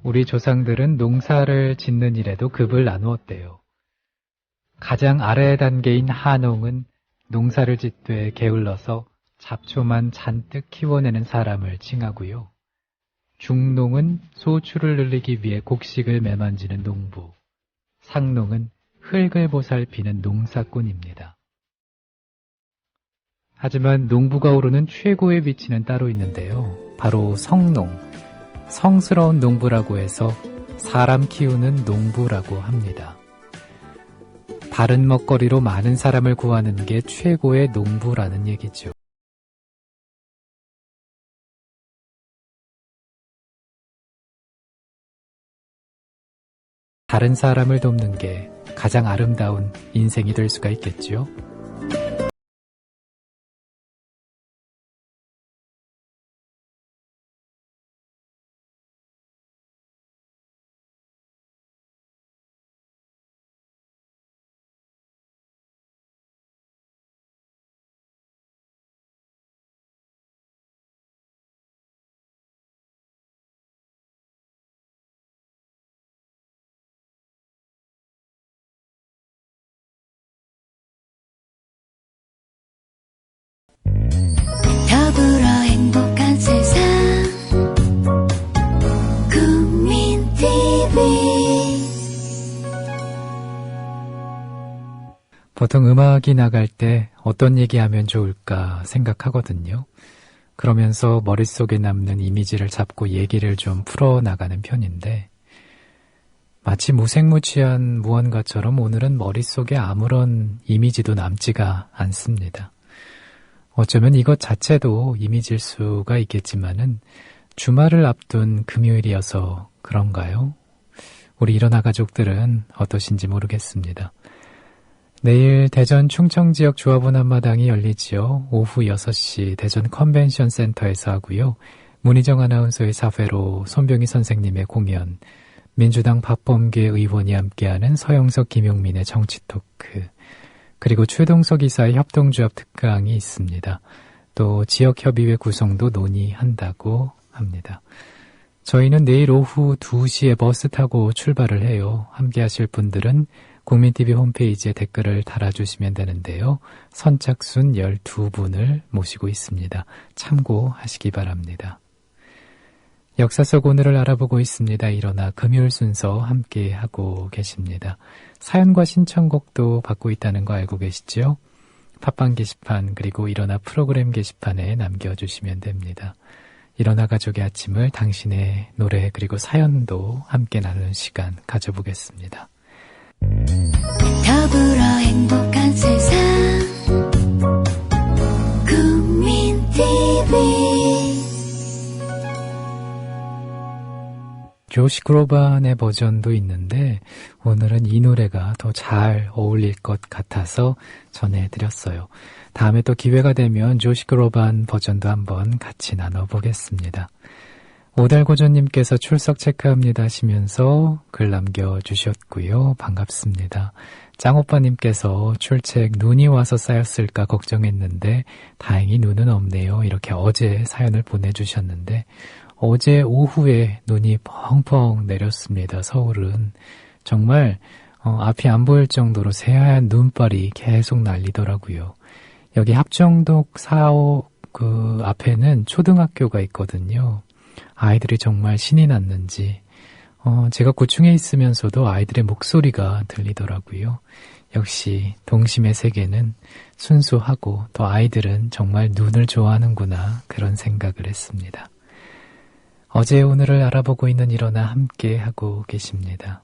우리 조상들은 농사를 짓는 일에도 급을 나누었대요. 가장 아래 단계인 하농은 농사를 짓되 게을러서 잡초만 잔뜩 키워내는 사람을 칭하고요. 중농은 소출을 늘리기 위해 곡식을 매만지는 농부, 상농은 흙을 보살피는 농사꾼입니다. 하지만 농부가 오르는 최고의 위치는 따로 있는데요. 바로 성농, 성스러운 농부라고 해서 사람 키우는 농부라고 합니다. 바른 먹거리로 많은 사람을 구하는 게 최고의 농부라는 얘기죠. 다른 사람을 돕는 게 가장 아름다운 인생이 될 수가 있겠죠. 더불어 행복한 세상 국민TV. 보통 음악이 나갈 때 어떤 얘기하면 좋을까 생각하거든요. 그러면서 머릿속에 남는 이미지를 잡고 얘기를 좀 풀어나가는 편인데 마치 무색무취한 무언가처럼 오늘은 머릿속에 아무런 이미지도 남지가 않습니다. 어쩌면 이것 자체도 이미지일 수가 있겠지만은 주말을 앞둔 금요일이어서 그런가요? 우리 일어나 가족들은 어떠신지 모르겠습니다. 내일 대전 충청 지역 조합원 한마당이 열리지요. 오후 6시 대전 컨벤션 센터에서 하고요. 문희정 아나운서의 사회로 손병희 선생님의 공연, 민주당 박범계 의원이 함께하는 서영석 김용민의 정치토크, 그리고 최동석 이사의 협동조합 특강이 있습니다. 또 지역협의회 구성도 논의한다고 합니다. 저희는 내일 오후 2시에 버스 타고 출발을 해요. 함께 하실 분들은 국민TV 홈페이지에 댓글을 달아주시면 되는데요. 선착순 12분을 모시고 있습니다. 참고하시기 바랍니다. 역사 속 오늘을 알아보고 있습니다. 일어나 금요일 순서 함께 하고 계십니다. 사연과 신청곡도 받고 있다는 거 알고 계시죠? 팟빵 게시판 그리고 일어나 프로그램 게시판에 남겨주시면 됩니다. 일어나 가족의 아침을 당신의 노래 그리고 사연도 함께 나누는 시간 가져보겠습니다. 더불어 행복한 세상 국민TV. 조시 그로반의 버전도 있는데 오늘은 이 노래가 더 잘 어울릴 것 같아서 전해드렸어요. 다음에 또 기회가 되면 조시 그로반 버전도 한번 같이 나눠보겠습니다. 오달고전님께서 출석 체크합니다 하시면서 글 남겨주셨고요. 반갑습니다. 짱오빠님께서 출첵 눈이 와서 쌓였을까 걱정했는데 다행히 눈은 없네요. 이렇게 어제 사연을 보내주셨는데 어제 오후에 눈이 펑펑 내렸습니다. 서울은 정말 앞이 안 보일 정도로 새하얀 눈발이 계속 날리더라고요. 여기 합정동 4호 그 앞에는 초등학교가 있거든요. 아이들이 정말 신이 났는지 제가 고충에 있으면서도 아이들의 목소리가 들리더라고요. 역시 동심의 세계는 순수하고 또 아이들은 정말 눈을 좋아하는구나 그런 생각을 했습니다. 어제 오늘을 알아보고 있는 일어나 함께 하고 계십니다.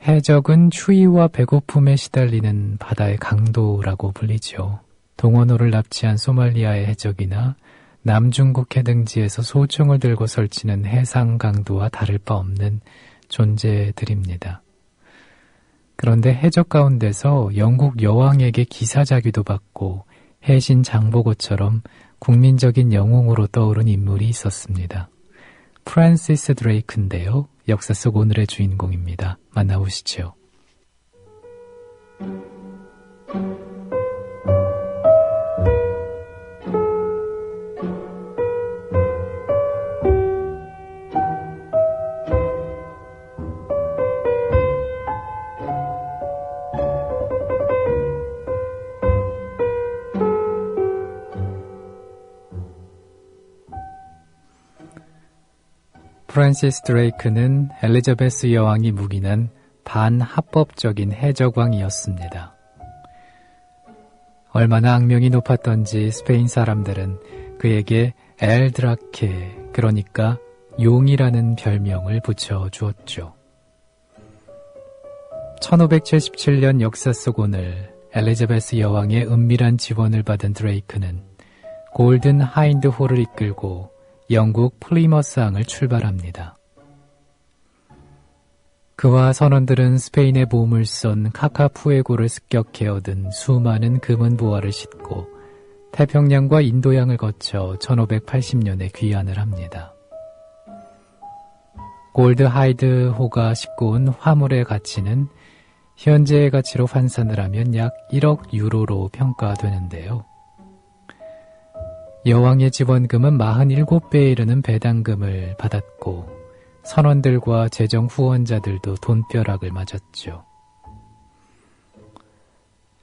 해적은 추위와 배고픔에 시달리는 바다의 강도라고 불리죠. 동원호를 납치한 소말리아의 해적이나 남중국 해등지에서 소총을 들고 설치는 해상 강도와 다를 바 없는 존재들입니다. 그런데 해적 가운데서 영국 여왕에게 기사자귀도 받고 해신 장보고처럼 국민적인 영웅으로 떠오른 인물이 있었습니다. 프란시스 드레이크인데요. 역사 속 오늘의 주인공입니다. 만나보시죠. 프란시스 드레이크는 엘리자베스 여왕이 묵인한 반합법적인 해적왕이었습니다. 얼마나 악명이 높았던지 스페인 사람들은 그에게 엘 드라케, 그러니까 용이라는 별명을 붙여주었죠. 1577년 역사 속 오늘 엘리자베스 여왕의 은밀한 지원을 받은 드레이크는 골든 하인드 홀을 이끌고 영국 플리머스항을 출발합니다. 그와 선원들은 스페인의 보물선 카카푸에고를 습격해 얻은 수많은 금은 보화를 싣고 태평양과 인도양을 거쳐 1580년에 귀환을 합니다. 골드 하이드 호가 싣고 온 화물의 가치는 현재의 가치로 환산을 하면 약 1억 유로로 평가되는데요. 여왕의 지원금은 47배에 이르는 배당금을 받았고 선원들과 재정 후원자들도 돈벼락을 맞았죠.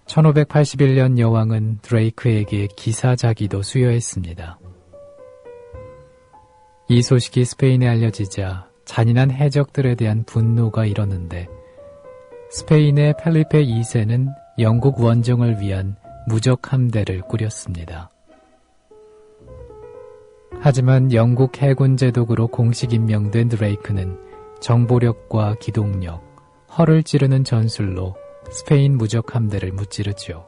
1581년 여왕은 드레이크에게 기사자기도 수여했습니다. 이 소식이 스페인에 알려지자 잔인한 해적들에 대한 분노가 일었는데 스페인의 펠리페 2세는 영국 원정을 위한 무적 함대를 꾸렸습니다. 하지만 영국 해군 제독으로 공식 임명된 드레이크는 정보력과 기동력, 허를 찌르는 전술로 스페인 무적 함대를 무찌르죠.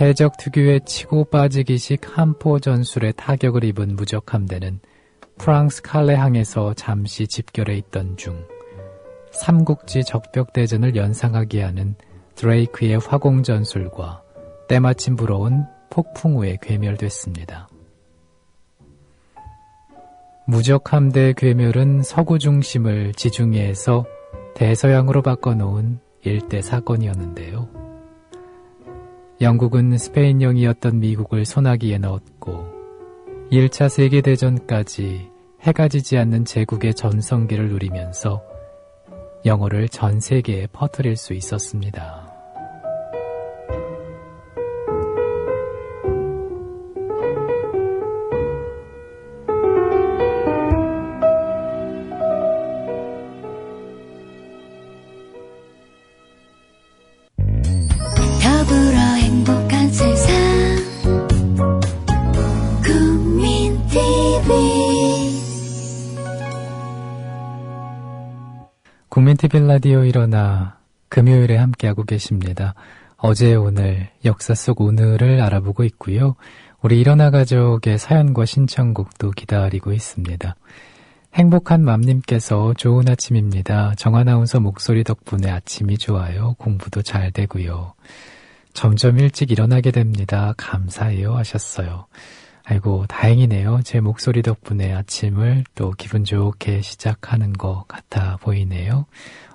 해적 특유의 치고 빠지기식 함포 전술에 타격을 입은 무적 함대는 프랑스 칼레항에서 잠시 집결해 있던 중 삼국지 적벽대전을 연상하게 하는 드레이크의 화공 전술과 때마침 불어온 폭풍우에 괴멸됐습니다. 무적 함대의 괴멸은 서구 중심을 지중해에서 대서양으로 바꿔놓은 일대 사건이었는데요. 영국은 스페인령이었던 미국을 소나기에 넣었고 1차 세계대전까지 해가 지지 않는 제국의 전성기를 누리면서 영어를 전 세계에 퍼뜨릴 수 있었습니다. 더불어 행복한 세상 국민TV 국민TV 라디오 일어나 금요일에 함께하고 계십니다. 어제 오늘 역사 속 오늘을 알아보고 있고요. 우리 일어나 가족의 사연과 신청곡도 기다리고 있습니다. 행복한 맘님께서 좋은 아침입니다. 정아나운서 목소리 덕분에 아침이 좋아요. 공부도 잘 되고요. 점점 일찍 일어나게 됩니다. 감사해요 하셨어요. 아이고 다행이네요. 제 목소리 덕분에 아침을 또 기분 좋게 시작하는 것 같아 보이네요.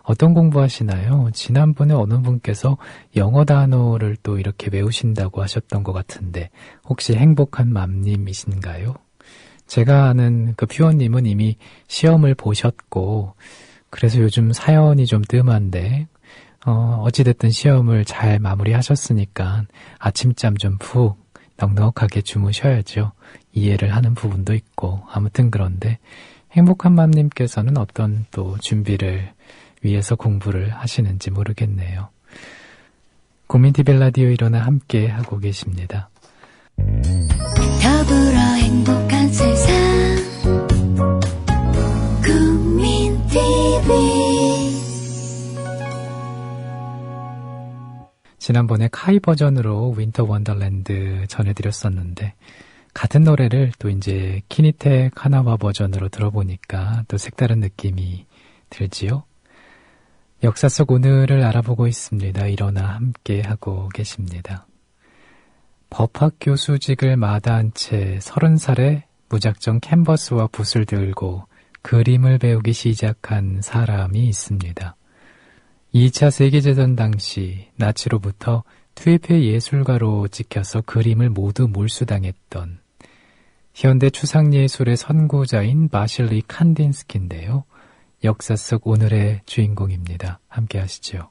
어떤 공부하시나요? 지난번에 어느 분께서 영어 단어를 또 이렇게 외우신다고 하셨던 것 같은데 혹시 행복한 맘님이신가요? 제가 아는 그 퓨어님은 이미 시험을 보셨고 그래서 요즘 사연이 좀 뜸한데 어찌됐든 시험을 잘 마무리하셨으니까 아침잠 좀 푹 넉넉하게 주무셔야죠. 이해를 하는 부분도 있고 아무튼 그런데 행복한 맘님께서는 어떤 또 준비를 위해서 공부를 하시는지 모르겠네요. 국민TV 라디오 일어나 함께 하고 계십니다. 더불어 행복한 세상 국민TV 지난번에 카이 버전으로 윈터 원더랜드 전해드렸었는데 같은 노래를 또 이제 키니테 카나와 버전으로 들어보니까 또 색다른 느낌이 들지요. 역사 속 오늘을 알아보고 있습니다. 일어나 함께 하고 계십니다. 법학 교수직을 마다한 채 30살에 무작정 캔버스와 붓을 들고 그림을 배우기 시작한 사람이 있습니다. 2차 세계대전 당시 나치로부터 투입해 예술가로 찍혀서 그림을 모두 몰수당했던 현대 추상예술의 선구자인 바실리 칸딘스키인데요. 역사 속 오늘의 주인공입니다. 함께 하시죠.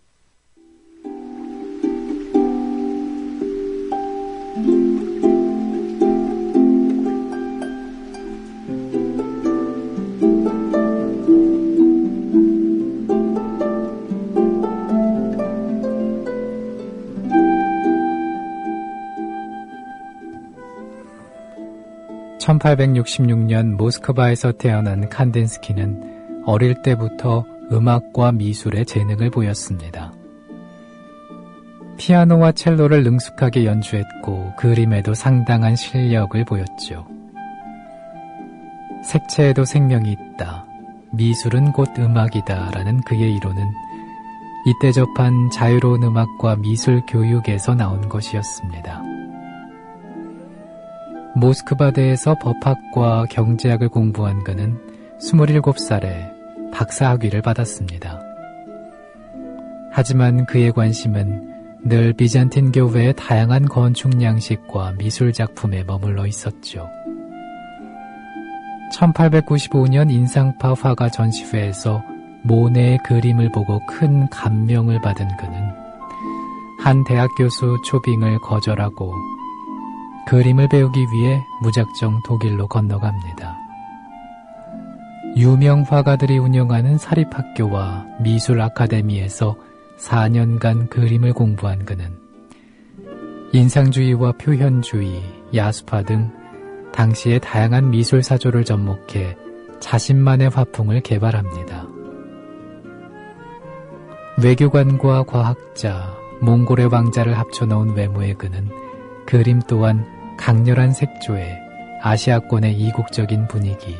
1866년 모스크바에서 태어난 칸딘스키는 어릴 때부터 음악과 미술에 재능을 보였습니다. 피아노와 첼로를 능숙하게 연주했고 그림에도 상당한 실력을 보였죠. 색채에도 생명이 있다. 미술은 곧 음악이다. 라는 그의 이론은 이때 접한 자유로운 음악과 미술 교육에서 나온 것이었습니다. 모스크바대에서 법학과 경제학을 공부한 그는 27살에 박사학위를 받았습니다. 하지만 그의 관심은 늘 비잔틴 교회의 다양한 건축 양식과 미술 작품에 머물러 있었죠. 1895년 인상파 화가 전시회에서 모네의 그림을 보고 큰 감명을 받은 그는 한 대학 교수 초빙을 거절하고 그림을 배우기 위해 무작정 독일로 건너갑니다. 유명 화가들이 운영하는 사립학교와 미술 아카데미에서 4년간 그림을 공부한 그는 인상주의와 표현주의, 야수파 등 당시의 다양한 미술 사조를 접목해 자신만의 화풍을 개발합니다. 외교관과 과학자, 몽골의 왕자를 합쳐놓은 외모의 그는 그림 또한 강렬한 색조에 아시아권의 이국적인 분위기,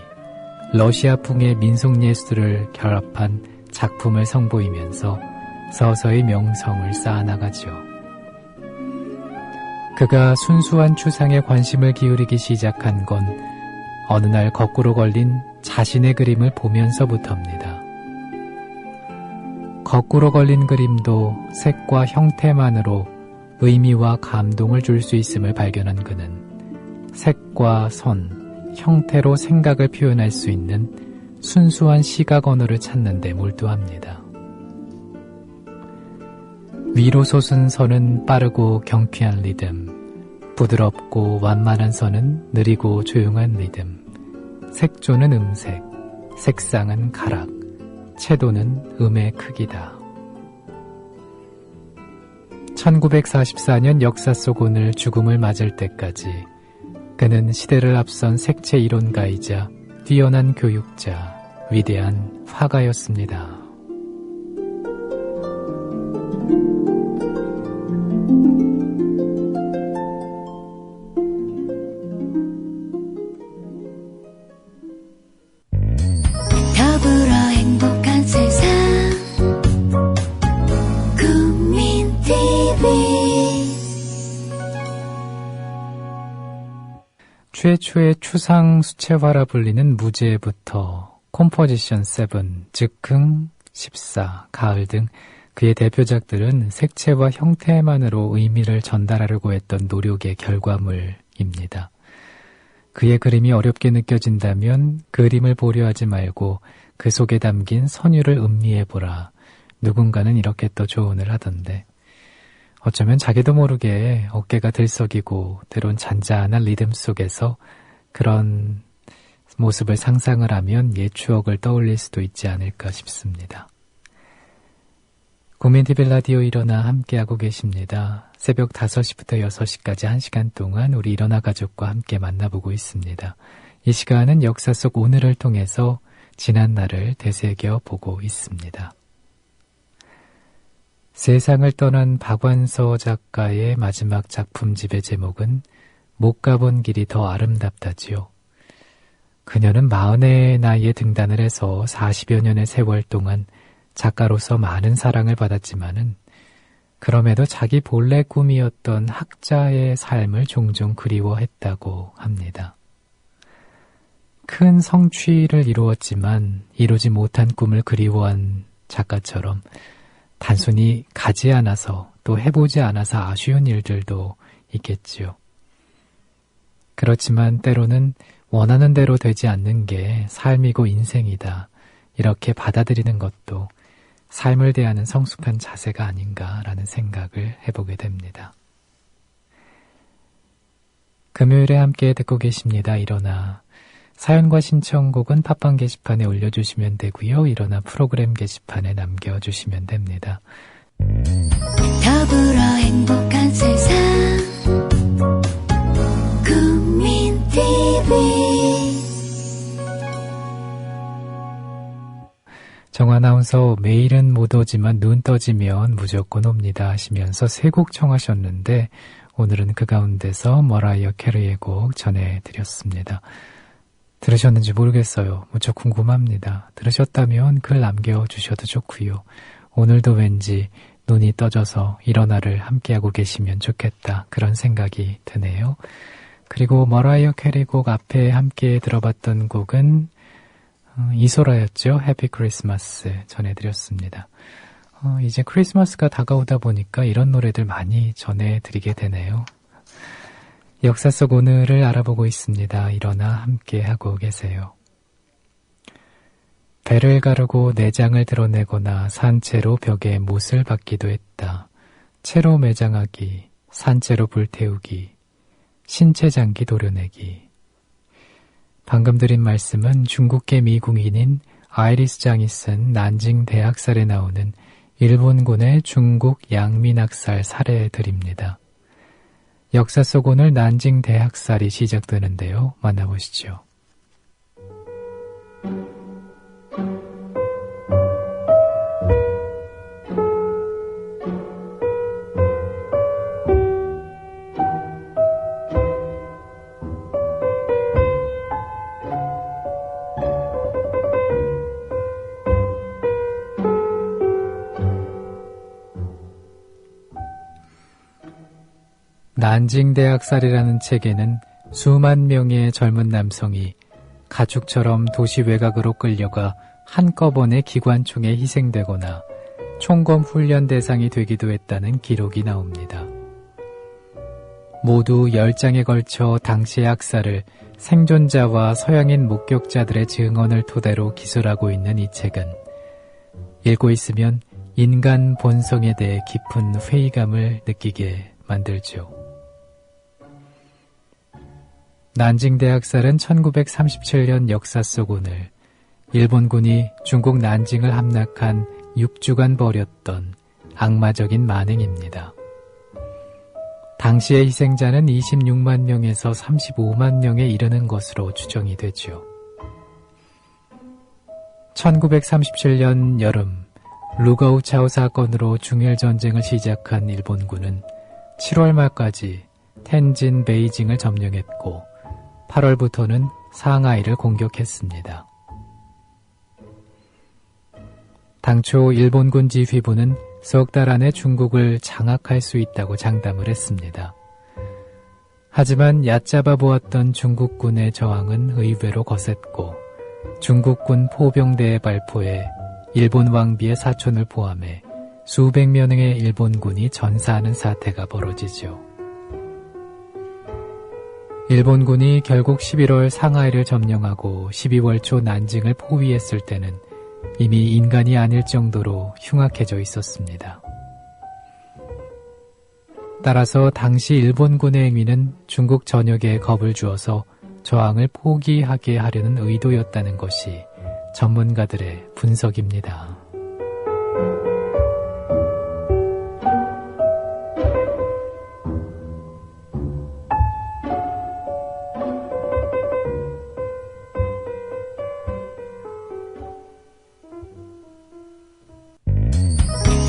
러시아풍의 민속예술을 결합한 작품을 선보이면서 서서히 명성을 쌓아나가죠. 그가 순수한 추상에 관심을 기울이기 시작한 건 어느 날 거꾸로 걸린 자신의 그림을 보면서부터입니다. 거꾸로 걸린 그림도 색과 형태만으로 의미와 감동을 줄 수 있음을 발견한 그는 색과 선, 형태로 생각을 표현할 수 있는 순수한 시각 언어를 찾는 데 몰두합니다. 위로 솟은 선은 빠르고 경쾌한 리듬, 부드럽고 완만한 선은 느리고 조용한 리듬, 색조는 음색, 색상은 가락, 채도는 음의 크기다. 1944년 역사 속 오늘 죽음을 맞을 때까지 그는 시대를 앞선 색채 이론가이자 뛰어난 교육자, 위대한 화가였습니다. 더불어 행복한 세상 국민TV 최초의 추상 수채화라 불리는 무제부터 컴포지션 7, 즉흥, 14, 가을 등 그의 대표작들은 색채와 형태만으로 의미를 전달하려고 했던 노력의 결과물입니다. 그의 그림이 어렵게 느껴진다면 그림을 보려 하지 말고 그 속에 담긴 선율을 음미해보라. 누군가는 이렇게 또 조언을 하던데 어쩌면 자기도 모르게 어깨가 들썩이고 때론 잔잔한 리듬 속에서 그런 모습을 상상을 하면 옛 추억을 떠올릴 수도 있지 않을까 싶습니다. 국민TV 라디오 일어나 함께하고 계십니다. 새벽 5시부터 6시까지 1시간 동안 우리 일어나 가족과 함께 만나보고 있습니다. 이 시간은 역사 속 오늘을 통해서 지난 날을 되새겨 보고 있습니다. 세상을 떠난 박완서 작가의 마지막 작품집의 제목은 못 가본 길이 더 아름답다지요. 그녀는 40의 나이에 등단을 해서 40여 년의 세월 동안 작가로서 많은 사랑을 받았지만은 그럼에도 자기 본래 꿈이었던 학자의 삶을 종종 그리워했다고 합니다. 큰 성취를 이루었지만 이루지 못한 꿈을 그리워한 작가처럼 단순히 가지 않아서 또 해보지 않아서 아쉬운 일들도 있겠지요. 그렇지만 때로는 원하는 대로 되지 않는 게 삶이고 인생이다. 이렇게 받아들이는 것도 삶을 대하는 성숙한 자세가 아닌가라는 생각을 해보게 됩니다. 금요일에 함께 듣고 계십니다. 일어나. 사연과 신청곡은 팟빵 게시판에 올려주시면 되고요. 일어나 프로그램 게시판에 남겨주시면 됩니다. 더불어 행복한 세상 국민TV 정 아나운서 매일은 못 오지만 눈 떠지면 무조건 옵니다 하시면서 세 곡 청하셨는데 오늘은 그 가운데서 머라이어 캐리의 곡 전해드렸습니다. 들으셨는지 모르겠어요. 무척 궁금합니다. 들으셨다면 글 남겨주셔도 좋고요. 오늘도 왠지 눈이 떠져서 일어나를 함께하고 계시면 좋겠다 그런 생각이 드네요. 그리고 머라이어 캐리 곡 앞에 함께 들어봤던 곡은 이소라였죠. 해피 크리스마스 전해드렸습니다. 이제 크리스마스가 다가오다 보니까 이런 노래들 많이 전해드리게 되네요. 역사 속 오늘을 알아보고 있습니다. 일어나 함께 하고 계세요. 배를 가르고 내장을 드러내거나 산채로 벽에 못을 박기도 했다. 채로 매장하기, 산채로 불태우기, 신체장기 도려내기. 방금 드린 말씀은 중국계 미궁인인 아이리스 장이 쓴 난징 대학살에 나오는 일본군의 중국 양민학살 사례들입니다. 역사 속 오늘 난징 대학살이 시작되는데요. 만나보시죠. 난징 대학살이라는 책에는 수만 명의 젊은 남성이 가축처럼 도시 외곽으로 끌려가 한꺼번에 기관총에 희생되거나 총검 훈련 대상이 되기도 했다는 기록이 나옵니다. 모두 10장에 걸쳐 당시의 학살을 생존자와 서양인 목격자들의 증언을 토대로 기술하고 있는 이 책은 읽고 있으면 인간 본성에 대해 깊은 회의감을 느끼게 만들죠. 난징 대학살은 1937년 역사 속 오늘 일본군이 중국 난징을 함락한 6주간 벌였던 악마적인 만행입니다. 당시의 희생자는 26만 명에서 35만 명에 이르는 것으로 추정이 되죠. 1937년 여름 루거우차오 사건으로 중일전쟁을 시작한 일본군은 7월 말까지 텐진, 베이징을 점령했고 8월부터는 상하이를 공격했습니다. 당초 일본군 지휘부는 석 달 안에 중국을 장악할 수 있다고 장담을 했습니다. 하지만 얕잡아 보았던 중국군의 저항은 의외로 거셌고 중국군 포병대의 발포에 일본 왕비의 사촌을 포함해 수백 명의 일본군이 전사하는 사태가 벌어지죠. 일본군이 결국 11월 상하이를 점령하고 12월 초 난징을 포위했을 때는 이미 인간이 아닐 정도로 흉악해져 있었습니다. 따라서 당시 일본군의 행위는 중국 전역에 겁을 주어서 저항을 포기하게 하려는 의도였다는 것이 전문가들의 분석입니다.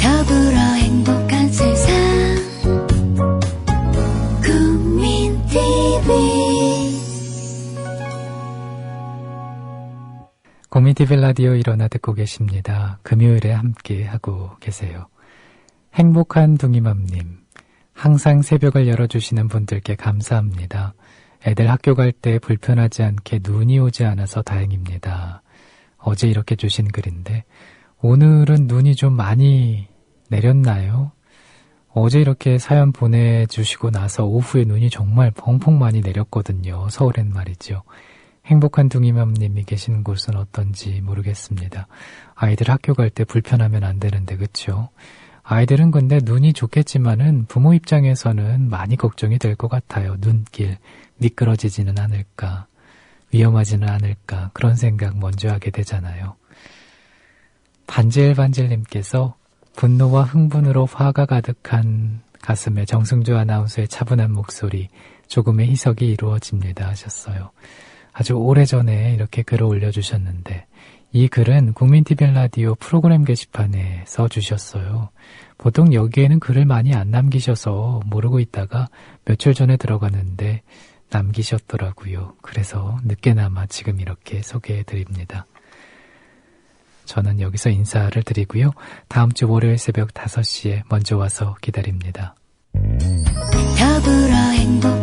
더불어 행복한 세상 국민TV 국민TV 라디오 일어나 듣고 계십니다. 금요일에 함께 하고 계세요. 행복한 둥이맘님, 항상 새벽을 열어주시는 분들께 감사합니다. 애들 학교 갈 때 불편하지 않게 눈이 오지 않아서 다행입니다. 어제 이렇게 주신 글인데 오늘은 눈이 좀 많이 내렸나요? 어제 이렇게 사연 보내주시고 나서 오후에 눈이 정말 펑펑 많이 내렸거든요. 서울엔 말이죠. 행복한 둥이맘님이 계시는 곳은 어떤지 모르겠습니다. 아이들 학교 갈 때 불편하면 안 되는데 그쵸? 아이들은 근데 눈이 좋겠지만은 부모 입장에서는 많이 걱정이 될 것 같아요. 눈길 미끄러지지는 않을까, 위험하지는 않을까 그런 생각 먼저 하게 되잖아요. 반질반질님께서 분노와 흥분으로 화가 가득한 가슴에 정승주 아나운서의 차분한 목소리, 조금의 희석이 이루어집니다 하셨어요. 아주 오래전에 이렇게 글을 올려주셨는데 이 글은 국민TV 라디오 프로그램 게시판에 써주셨어요. 보통 여기에는 글을 많이 안 남기셔서 모르고 있다가 며칠 전에 들어갔는데 남기셨더라고요. 그래서 늦게나마 지금 이렇게 소개해드립니다. 저는 여기서 인사를 드리고요. 다음 주 월요일 새벽 5시에 먼저 와서 기다립니다. 더불어 행복